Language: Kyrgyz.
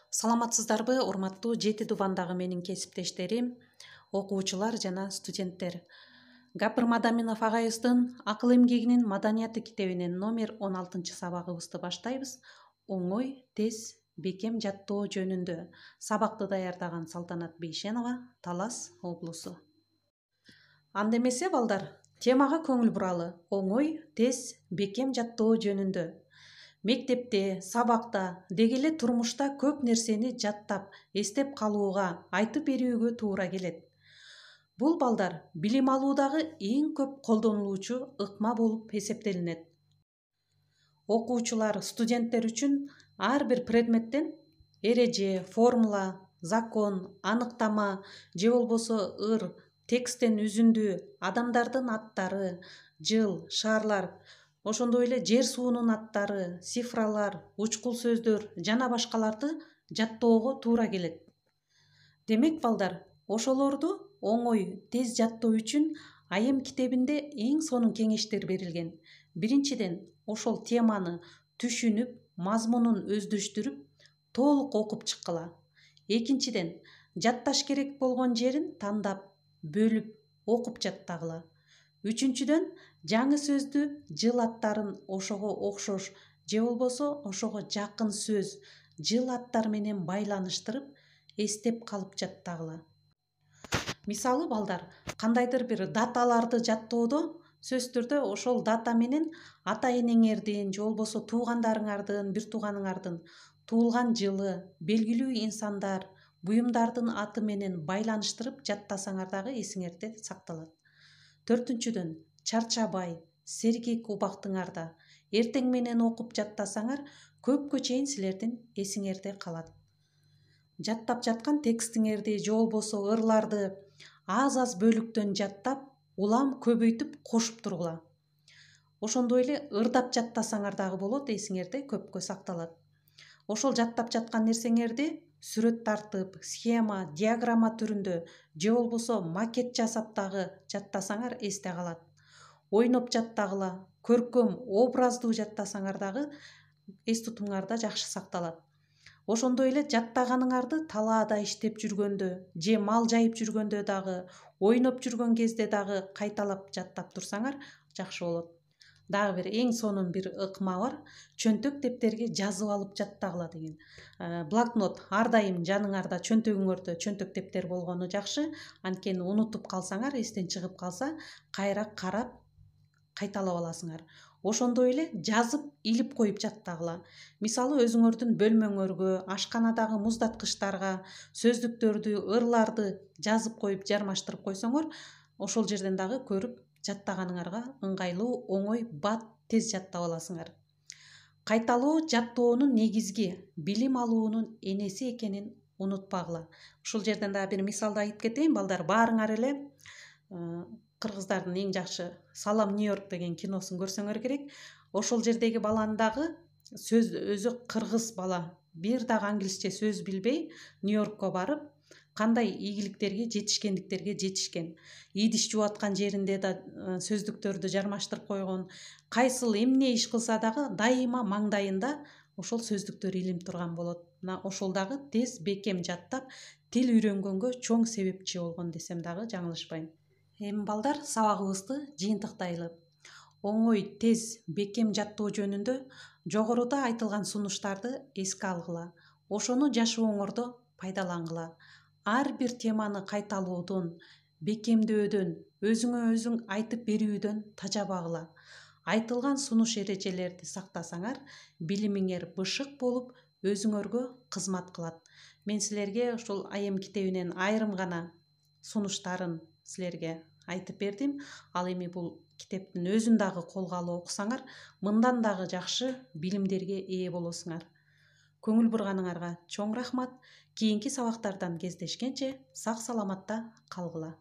Саламатсыздарбы, урматтуу 7 дубандагы менин кесиптештерим, окуучулар жана студенттер. Гапыр Мадаминов агайыбыздын Акыл эмгегинин маданияты китебинен номер 16 сабагыбызды баштайбыз. Оңой, тез, бекем жаттоо жөнүндө. Сабакты даярдаган Салтанат Бейшенова, Талас облусу. Анда эмесе балдар, темага көңүл буралы. Оңой, тез, бекем жаттоо жөнүндө. Мектепте, сабакта, деги эле турмушта көп нерсени жаттап, эстеп калууга, айтып берүүгө туура келет. Бул балдар билим алуудагы эң көп колдонулуучу ыкма болуп эсептелинет. Окуучулар, студенттер үчүн ар бир предметтен эреже, формула, закон, аныктама же болбосо ыр, тексттен үзүндү, адамдардын аттары, жыл, шаарлар, ошондой эле жер суунун аттары, цифралар, учкул сөздөр жана башкаларды жаттоого туура келет. Демек балдар, ошолорду оңой, тез жаттоо үчүн Айым китебинде эң сонун кеңештер берилген. Биринчиден, ошол теманы түшүнүп, мазмунун өздөштүрүп, толук окуп чыккыла. Экинчиден, жатташ керек болгон жерин тандап, бөлүп, окуп жаттагыла. Үчүнчүдөн, жаңы сөздү, жыл аттарын ошого окшош же болбосо ошого жакын сөз, жыл аттар менен байланыштырып, эстеп калып жаттагыла. Мисалы балдар, кандайдыр бир даталарды жаттоодо сөзсүз түрдө ошол дата менен ата энеңердин же болбосо туугандарыңардын, бир тууганыңардын туулган жылы, белгилүү инсандар, буюмдардын аты менен байланыштырып жаттасаңар дагы эсиңерде сакталат. Төртүнчүдөн, чарчабай, сергек убактыңарда эртең менен окуп жаттасаңар, көпкө чейин силердин эсиңерде калат. Жаттап жаткан текстиңерди же болбосо ырларды аз бөлүктөн жаттап, улам көбөйтүп кошуп тургула. Ошондой эле ырдап жаттасаңар дагы болот, эсиңерде көпкө сакталат. Ошол жаттап жаткан нерсеңерди сүрөт тартып, схема, диаграмма түрүндө же болбосо макет жасап дагы жаттасаңар эсте калат. Ойноп жаттагыла, көркөм, образдуу жаттасаңар дагы эс тутумуңарда жакшы сакталат. Ошондой эле жаттаганыңарды талаада иштеп жүргөндө же мал жайып жүргөндө дагы, ойноп жүргөн кезде дагы кайталап жаттап турсаңар жакшы болот. Дагы бир эң сонун бир ыкма бар. Чөнтөк дептерге жазып алып жаттагыла деген. Блокнот ар дайым жаныңарда, чөнтөгүңөрдө чөнтөк дептер болгону жакшы. Анткени унутуп калсаңар, эстен чыгып калса, кайра карап, кайталап аласыңар. Ошондой эле жазып, илип коюп жаттагыла. Мисалы, өзүңөрдүн бөлмөңөргө, ашканадагы муздаткычтарга сөздүктөрдү, ырларды жазып коюп, жармаштырып койсоңор, ошол жерден дагы көрүп жаттаганыңарга ыңгайлуу, оңой, бат, тез жаттап аласыңар. Кайталоо жаттоонун негизги, билим алуунун энеси экенин унутпагыла. Ушул жерден дагы бир мисалды айтып кетейин, балдар. Баарыңар эле кыргыздардын эң жакшы Салам Нью-Йорк деген киносун көрсөңөр керек. Ошол жердеги баланы дагы сөз өзү кыргыз бала, бир дагы англисче сөз билбей, Нью-Йоркко барып, кандай ийгиликтерге жетишкен. Идиш жууп аткан жеринде да сөздүктөрдү жармаштырып койгон. Кайсыл эмне иш кылса дагы дайыма маңдайында ошол сөздүктөр илинип турган болот. Мына ошол дагы тез, бекем жаттап, тил үйрөнгөнгө чоң себепчи болгон десем дагы жаңылышпайм. Эми балдар, сабагыбызды жыйынтыктайлы. Оңой, тез, бекем жаттоо жөнүндө жогоруда айтылган сунуштарды эске алгыла. Ошону жашооңордо пайдалангыла. Ар бир теманы кайталоодон, бекемдөөдөн, өзүңө өзүң айтып берүүдөн тажабагыла. Айтылган сунуш эрежелерди сактасаңар, билимиңер бышык болуп, өзүңөргө кызмат кылат. Мен силерге ушул Айым китебинен айрым гана сунуштарын силерге айтып бердим. Ал эми бул китептин өзүн дагы колго алып окусаңар, мындан дагы жакшы билимдерге ээ болосуңар. Көңүл бурганыңарга чоң рахмат. Кийинки сабактардан кездешкенче сак саламатта калгыла.